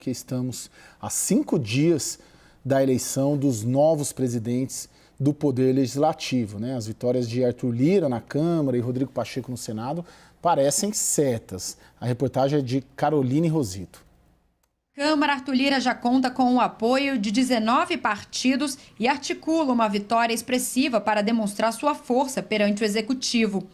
que estamos a 5 dias da eleição dos novos presidentes do Poder Legislativo, né? As vitórias de Arthur Lira na Câmara e Rodrigo Pacheco no Senado parecem certas. A reportagem é de Caroline Rosito. Câmara, Arthur Lira já conta com o apoio de 19 partidos e articula uma vitória expressiva para demonstrar sua força perante o Executivo.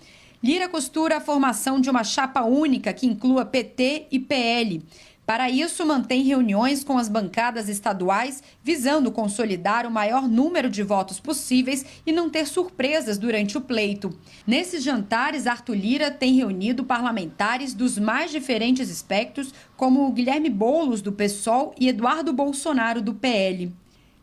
Lira costura a formação de uma chapa única que inclua PT e PL. Para isso, mantém reuniões com as bancadas estaduais, visando consolidar o maior número de votos possíveis e não ter surpresas durante o pleito. Nesses jantares, Arthur Lira tem reunido parlamentares dos mais diferentes espectros, como Guilherme Boulos, do PSOL, e Eduardo Bolsonaro, do PL.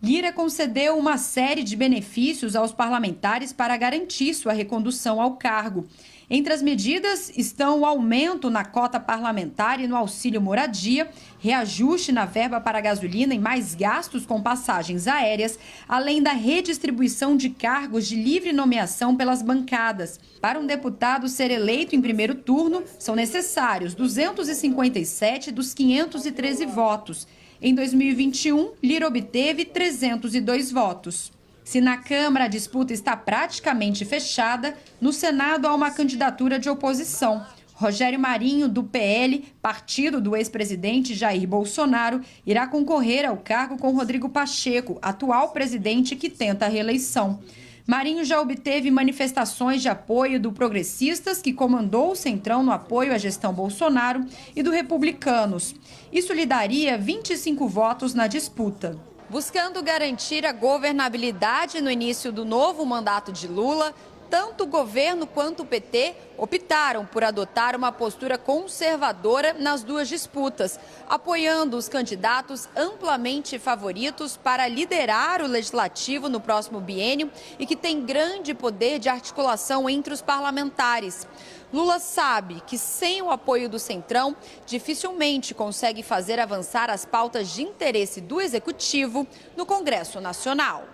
Lira concedeu uma série de benefícios aos parlamentares para garantir sua recondução ao cargo. Entre as medidas estão o aumento na cota parlamentar e no auxílio moradia, reajuste na verba para gasolina e mais gastos com passagens aéreas, além da redistribuição de cargos de livre nomeação pelas bancadas. Para um deputado ser eleito em primeiro turno, são necessários 257 dos 513 votos. Em 2021, Lira obteve 302 votos. Se na Câmara a disputa está praticamente fechada, no Senado há uma candidatura de oposição. Rogério Marinho, do PL, partido do ex-presidente Jair Bolsonaro, irá concorrer ao cargo com Rodrigo Pacheco, atual presidente que tenta a reeleição. Marinho já obteve manifestações de apoio do Progressistas, que comandou o Centrão no apoio à gestão Bolsonaro, e do Republicanos. Isso lhe daria 25 votos na disputa. Buscando garantir a governabilidade no início do novo mandato de Lula, tanto o governo quanto o PT optaram por adotar uma postura conservadora nas duas disputas, apoiando os candidatos amplamente favoritos para liderar o legislativo no próximo biênio e que tem grande poder de articulação entre os parlamentares. Lula sabe que sem o apoio do Centrão, dificilmente consegue fazer avançar as pautas de interesse do Executivo no Congresso Nacional.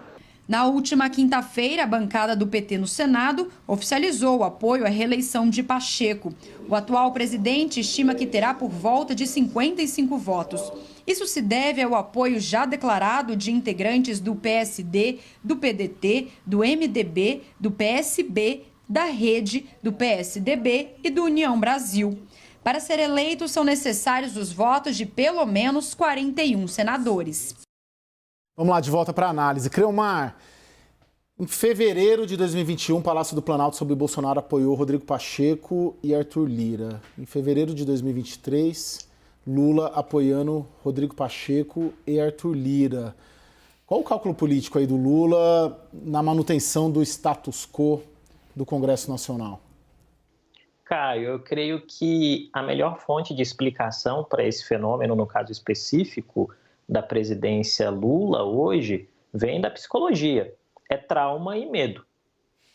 Na última quinta-feira, a bancada do PT no Senado oficializou o apoio à reeleição de Pacheco. O atual presidente estima que terá por volta de 55 votos. Isso se deve ao apoio já declarado de integrantes do PSD, do PDT, do MDB, do PSB, da Rede, do PSDB e do União Brasil. Para ser eleito, são necessários os votos de pelo menos 41 senadores. Vamos lá, de volta para a análise. Creomar, em fevereiro de 2021, o Palácio do Planalto sob Bolsonaro apoiou Rodrigo Pacheco e Arthur Lira. Em fevereiro de 2023, Lula apoiando Rodrigo Pacheco e Arthur Lira. Qual o cálculo político aí do Lula na manutenção do status quo do Congresso Nacional? Caio, eu creio que a melhor fonte de explicação para esse fenômeno, no caso específico da presidência Lula hoje, vem da psicologia. É trauma e medo.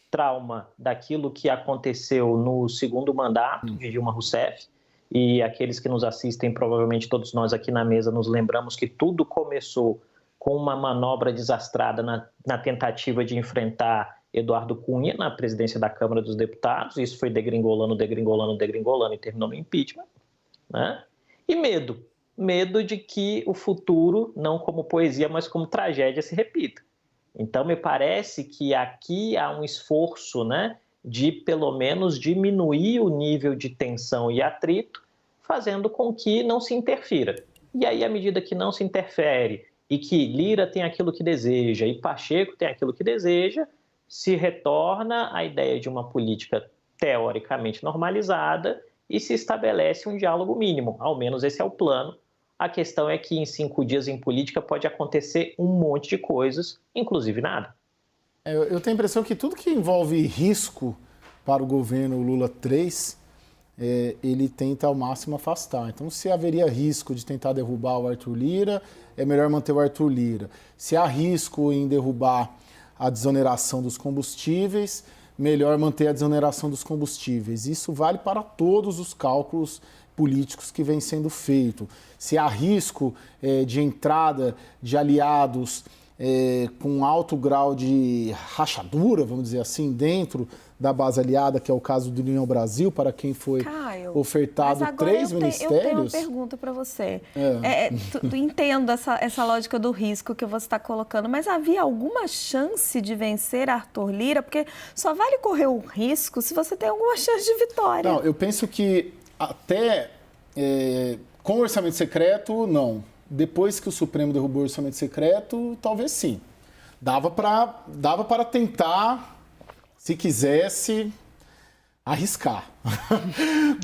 Trauma daquilo que aconteceu no segundo mandato de Dilma Rousseff, e aqueles que nos assistem, provavelmente todos nós aqui na mesa, nos lembramos que tudo começou com uma manobra desastrada na tentativa de enfrentar Eduardo Cunha na presidência da Câmara dos Deputados. Isso foi degringolando e terminou no impeachment, né? E medo. Medo de que o futuro, não como poesia, mas como tragédia, se repita. Então, me parece que aqui há um esforço, né, de, pelo menos, diminuir o nível de tensão e atrito, fazendo com que não se interfira. E aí, à medida que não se interfere e que Lira tem aquilo que deseja e Pacheco tem aquilo que deseja, se retorna a ideia de uma política teoricamente normalizada e se estabelece um diálogo mínimo. Ao menos esse é o plano. A questão é que em 5 dias em política pode acontecer um monte de coisas, inclusive nada. Eu tenho a impressão que tudo que envolve risco para o governo Lula 3, ele tenta ao máximo afastar. Então, se haveria risco de tentar derrubar o Arthur Lira, é melhor manter o Arthur Lira. Se há risco em derrubar a desoneração dos combustíveis, melhor manter a desoneração dos combustíveis. Isso vale para todos os cálculos políticos que vem sendo feito. Se há risco de entrada de aliados com alto grau de rachadura, vamos dizer assim, dentro da base aliada, que é o caso do União Brasil, para quem foi ofertado 3 ministérios. Eu tenho uma pergunta para você. Entendo essa lógica do risco que você está colocando, mas havia alguma chance de vencer Arthur Lira? Porque só vale correr o risco se você tem alguma chance de vitória. Não, eu penso que até com o orçamento secreto, não. Depois que o Supremo derrubou o orçamento secreto, talvez sim. Dava para tentar, se quisesse, arriscar.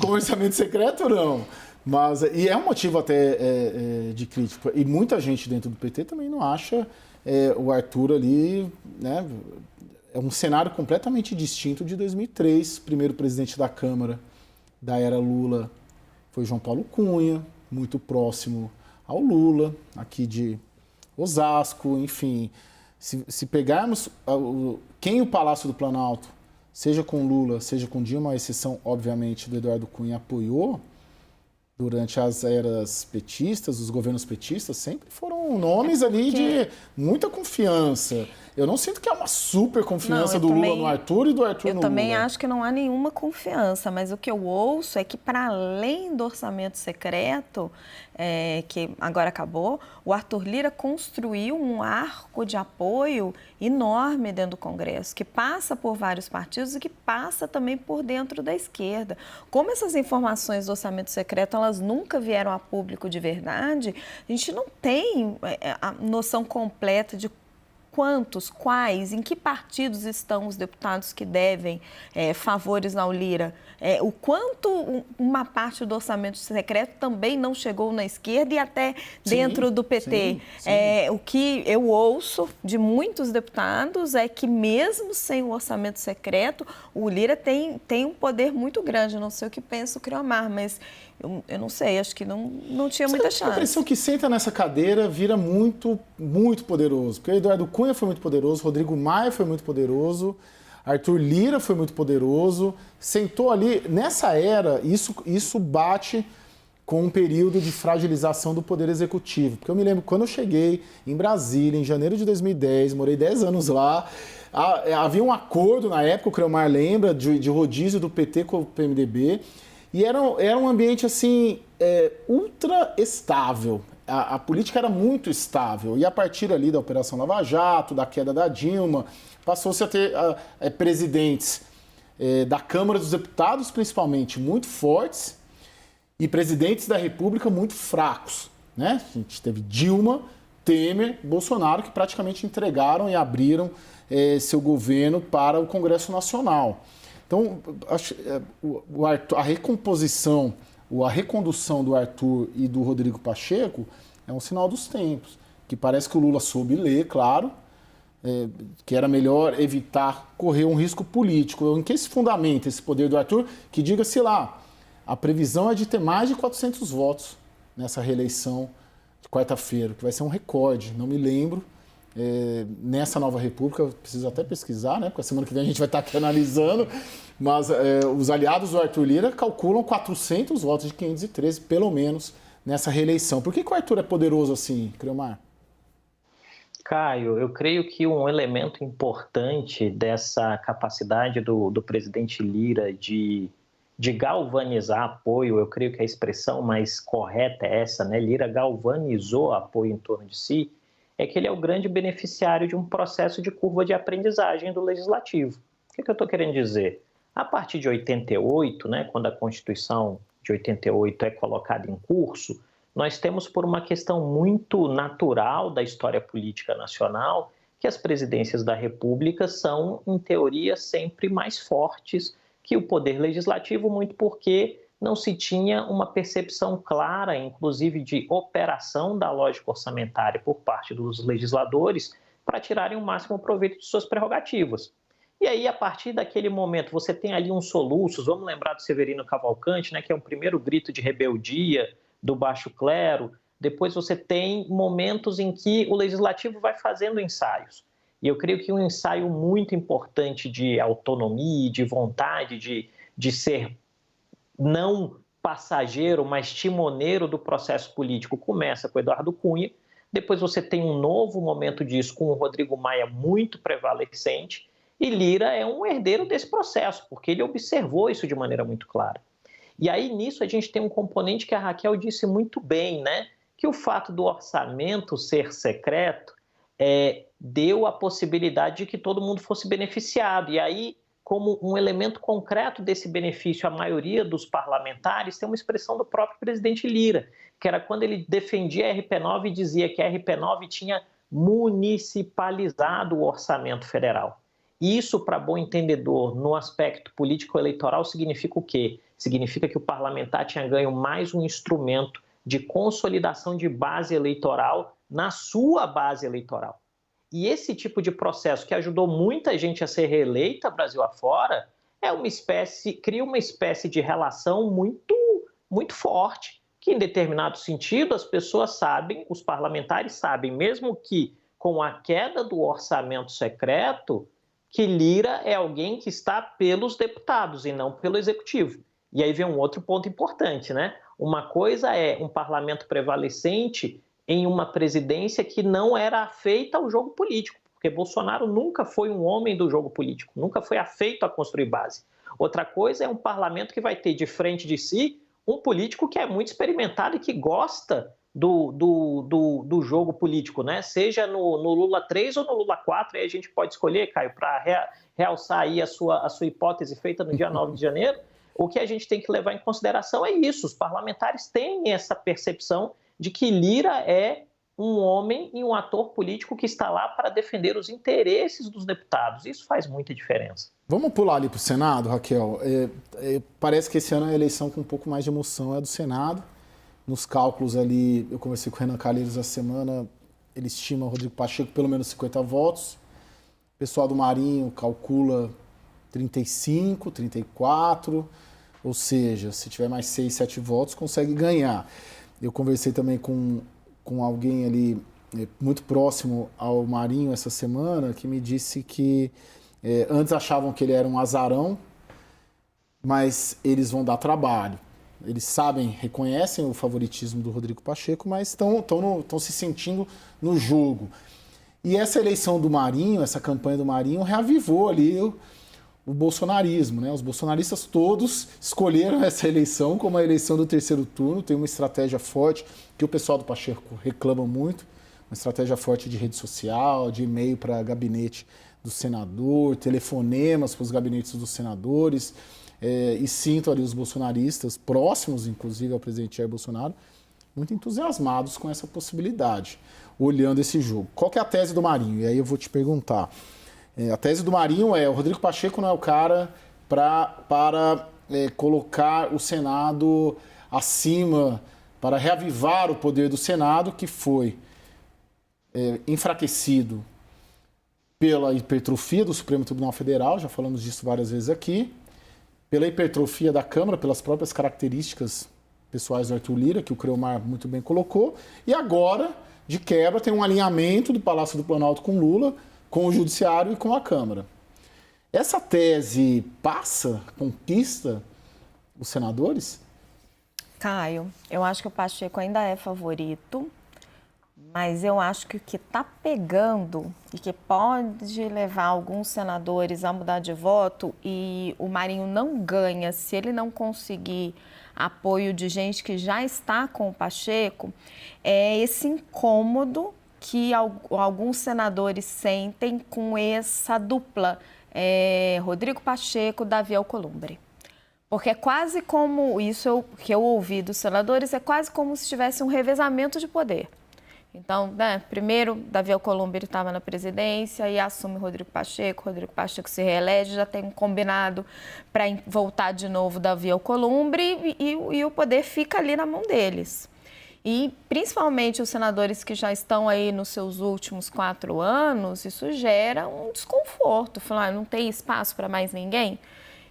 Com o orçamento secreto, não. E é um motivo até de crítica. E muita gente dentro do PT também não acha o Arthur ali, né? É um cenário completamente distinto de 2003. Primeiro presidente da Câmara da era Lula foi João Paulo Cunha, muito próximo ao Lula, aqui de Osasco, enfim. Se pegarmos quem o Palácio do Planalto, seja com Lula, seja com Dilma, a exceção, obviamente, do Eduardo Cunha, apoiou durante as eras petistas, os governos petistas, sempre foram nomes ali de muita confiança. Eu não sinto que há uma super confiança do Lula no Arthur e do Arthur no Lula. Eu também acho que não há nenhuma confiança, mas o que eu ouço é que, para além do orçamento secreto, que agora acabou, o Arthur Lira construiu um arco de apoio enorme dentro do Congresso, que passa por vários partidos e que passa também por dentro da esquerda. Como essas informações do orçamento secreto, elas nunca vieram a público de verdade, a gente não tem a noção completa de quantos, quais, em que partidos estão os deputados que devem favores ao Lira. O quanto uma parte do orçamento secreto também não chegou na esquerda e até dentro do PT. Sim. O que eu ouço de muitos deputados é que mesmo sem o orçamento secreto, o Lira tem um poder muito grande. Eu não sei o que pensa o Criomar, mas eu não sei, acho que não tinha muita chance. A impressão que senta nessa cadeira vira muito, muito poderoso. Porque o Eduardo Cunha foi muito poderoso, Rodrigo Maia foi muito poderoso, Arthur Lira foi muito poderoso. Sentou ali, nessa era, isso bate com um período de fragilização do Poder Executivo. Porque eu me lembro, quando eu cheguei em Brasília, em janeiro de 2010, morei 10 anos lá, havia um acordo na época, o Criomar lembra, de rodízio do PT com o PMDB, e era um ambiente, assim, ultra estável. A política era muito estável. E a partir ali da Operação Lava Jato, da queda da Dilma, passou-se a ter presidentes da Câmara dos Deputados, principalmente, muito fortes, e presidentes da República muito fracos, né? A gente teve Dilma, Temer, Bolsonaro, que praticamente entregaram e abriram seu governo para o Congresso Nacional. Então, a recomposição, ou a recondução do Arthur e do Rodrigo Pacheco é um sinal dos tempos, que parece que o Lula soube ler, claro, que era melhor evitar correr um risco político. Em que se fundamenta esse poder do Arthur? Que diga-se lá, a previsão é de ter mais de 400 votos nessa reeleição de quarta-feira, que vai ser um recorde, não me lembro. Nessa nova república, eu preciso até pesquisar, né? Porque a semana que vem a gente vai estar aqui analisando, mas os aliados do Arthur Lira calculam 400 votos de 513, pelo menos, nessa reeleição. Por que o Arthur é poderoso assim, Criomar? Caio, eu creio que um elemento importante dessa capacidade do presidente Lira de galvanizar apoio, eu creio que a expressão mais correta é essa, né? Lira galvanizou apoio em torno de si, é que ele é o grande beneficiário de um processo de curva de aprendizagem do Legislativo. O que eu estou querendo dizer? A partir de 88, né, quando a Constituição de 88 é colocada em curso, nós temos, por uma questão muito natural da história política nacional, que as presidências da República são, em teoria, sempre mais fortes que o Poder Legislativo, muito porque não se tinha uma percepção clara, inclusive de operação da lógica orçamentária por parte dos legisladores para tirarem o máximo proveito de suas prerrogativas. E aí, a partir daquele momento, você tem ali uns soluços, vamos lembrar do Severino Cavalcante, né, que é um primeiro grito de rebeldia do baixo clero. Depois você tem momentos em que o legislativo vai fazendo ensaios. E eu creio que um ensaio muito importante de autonomia, de vontade de ser não passageiro, mas timoneiro do processo político começa com Eduardo Cunha, Depois você tem um novo momento disso com o Rodrigo Maia muito prevalecente, e Lira é um herdeiro desse processo, porque ele observou isso de maneira muito clara. E aí, nisso, a gente tem um componente que a Raquel disse muito bem, né? Que o fato do orçamento ser secreto deu a possibilidade de que todo mundo fosse beneficiado. E aí, como um elemento concreto desse benefício, a maioria dos parlamentares tem uma expressão do próprio presidente Lira, que era quando ele defendia a RP9 e dizia que a RP9 tinha municipalizado o orçamento federal. Isso, para bom entendedor, no aspecto político-eleitoral, significa o quê? Significa que o parlamentar tinha ganho mais um instrumento de consolidação de base eleitoral na sua base eleitoral. E esse tipo de processo que ajudou muita gente a ser reeleita Brasil afora, cria uma espécie de relação muito forte, que em determinado sentido as pessoas sabem, os parlamentares sabem, mesmo que com a queda do orçamento secreto, que Lira é alguém que está pelos deputados e não pelo executivo. E aí vem um outro ponto importante, né? Uma coisa é um parlamento prevalecente em uma presidência que não era afeita ao jogo político, porque Bolsonaro nunca foi um homem do jogo político, nunca foi afeito a construir base. Outra coisa é um parlamento que vai ter de frente de si um político que é muito experimentado e que gosta do jogo político, né? Seja no Lula 3 ou no Lula 4, aí a gente pode escolher, Caio, para realçar aí a sua hipótese feita no dia 9 de janeiro. O que a gente tem que levar em consideração é isso, os parlamentares têm essa percepção de que Lira é um homem e um ator político que está lá para defender os interesses dos deputados. Isso faz muita diferença. Vamos pular ali para o Senado, Raquel. Parece que esse ano a eleição com um pouco mais de emoção é a do Senado. Nos cálculos ali, eu conversei com o Renan Calheiros essa semana, ele estima o Rodrigo Pacheco pelo menos 50 votos. O pessoal do Marinho calcula 35, 34, ou seja, se tiver mais 6, 7 votos, consegue ganhar. Eu conversei também com alguém ali muito próximo ao Marinho essa semana, que me disse que antes achavam que ele era um azarão, mas eles vão dar trabalho. Eles sabem, reconhecem o favoritismo do Rodrigo Pacheco, mas estão se sentindo no jogo. E essa eleição do Marinho, essa campanha do Marinho, reavivou ali o bolsonarismo, né? Os bolsonaristas todos escolheram essa eleição como a eleição do terceiro turno. Tem uma estratégia forte, que o pessoal do Pacheco reclama muito, uma estratégia forte de rede social, de e-mail para gabinete do senador, telefonemas para os gabinetes dos senadores. E sinto ali os bolsonaristas, próximos inclusive ao presidente Jair Bolsonaro, muito entusiasmados com essa possibilidade, olhando esse jogo. Qual que é a tese do Marinho? E aí eu vou te perguntar. A tese do Marinho é: o Rodrigo Pacheco não é o cara para colocar o Senado acima, para reavivar o poder do Senado, que foi enfraquecido pela hipertrofia do Supremo Tribunal Federal, já falamos disso várias vezes aqui, pela hipertrofia da Câmara, pelas próprias características pessoais do Arthur Lira, que o Creomar muito bem colocou, e agora, de quebra, tem um alinhamento do Palácio do Planalto com Lula, com o Judiciário e com a Câmara. Essa tese conquista os senadores? Caio, eu acho que o Pacheco ainda é favorito, mas eu acho que o que está pegando e que pode levar alguns senadores a mudar de voto, e o Marinho não ganha se ele não conseguir apoio de gente que já está com o Pacheco, é esse incômodo que alguns senadores sentem com essa dupla, Rodrigo Pacheco, Davi Alcolumbre. Porque é quase como, que eu ouvi dos senadores, é quase como se tivesse um revezamento de poder. Então, né, primeiro, Davi Alcolumbre estava na presidência e assume Rodrigo Pacheco se reelege, já tem um combinado para voltar de novo Davi Alcolumbre e o poder fica ali na mão deles. E, principalmente, os senadores que já estão aí nos seus últimos 4 anos, isso gera um desconforto. Falar, não tem espaço para mais ninguém?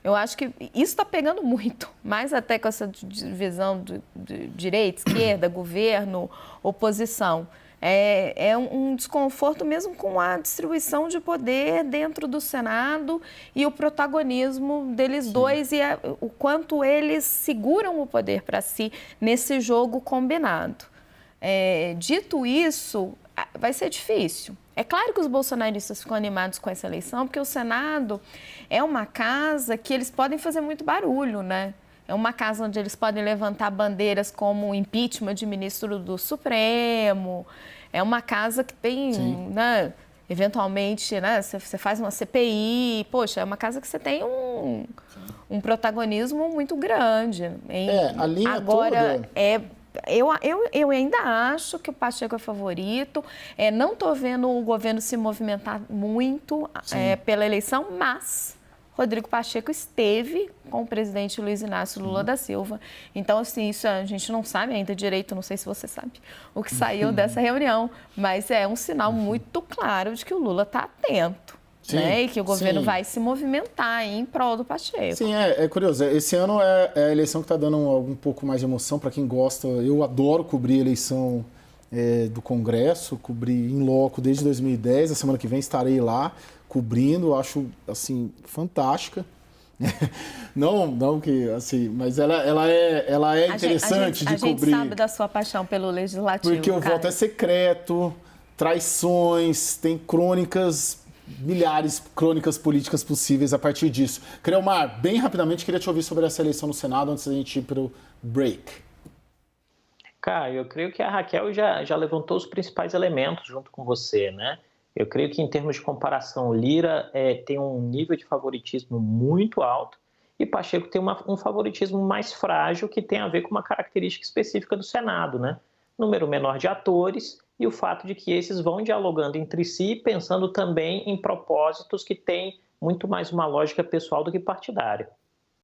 Eu acho que isso está pegando muito, mais até com essa divisão de direita, esquerda, governo, oposição. É um desconforto mesmo com a distribuição de poder dentro do Senado e o protagonismo deles Sim. dois e o quanto eles seguram o poder para si nesse jogo combinado. Dito isso, vai ser difícil. É claro que os bolsonaristas ficam animados com essa eleição, porque o Senado é uma casa que eles podem fazer muito barulho, né? É uma casa onde eles podem levantar bandeiras como o impeachment de ministro do Supremo. É uma casa que tem, né, eventualmente, né, você faz uma CPI. Poxa, é uma casa que você tem um protagonismo muito grande. A linha agora, toda... Eu ainda acho que o Pacheco é favorito. Não estou vendo o governo se movimentar muito pela eleição, mas Rodrigo Pacheco esteve com o presidente Luiz Inácio Lula da Silva. Então, assim, isso a gente não sabe ainda direito, não sei se você sabe o que saiu dessa reunião, mas é um sinal muito claro de que o Lula está atento. Né? E que o governo vai se movimentar em prol do Pacheco. Sim, é curioso. Esse ano é a eleição que está dando um pouco mais de emoção para quem gosta. Eu adoro cobrir a eleição do Congresso, cobri em loco desde 2010. A semana que vem estarei lá cobrindo. Acho, assim, fantástica. Não que, assim, mas ela é interessante de cobrir. A gente sabe da sua paixão pelo Legislativo, porque o voto é secreto, traições, tem milhares de crônicas políticas possíveis a partir disso. Creomar, bem rapidamente, queria te ouvir sobre essa eleição no Senado antes da gente ir para o break. Caio, eu creio que a Raquel já levantou os principais elementos junto com você, né? Eu creio que, em termos de comparação, Lira tem um nível de favoritismo muito alto e Pacheco tem um favoritismo mais frágil, que tem a ver com uma característica específica do Senado, né? Número menor de atores e o fato de que esses vão dialogando entre si, pensando também em propósitos que têm muito mais uma lógica pessoal do que partidária.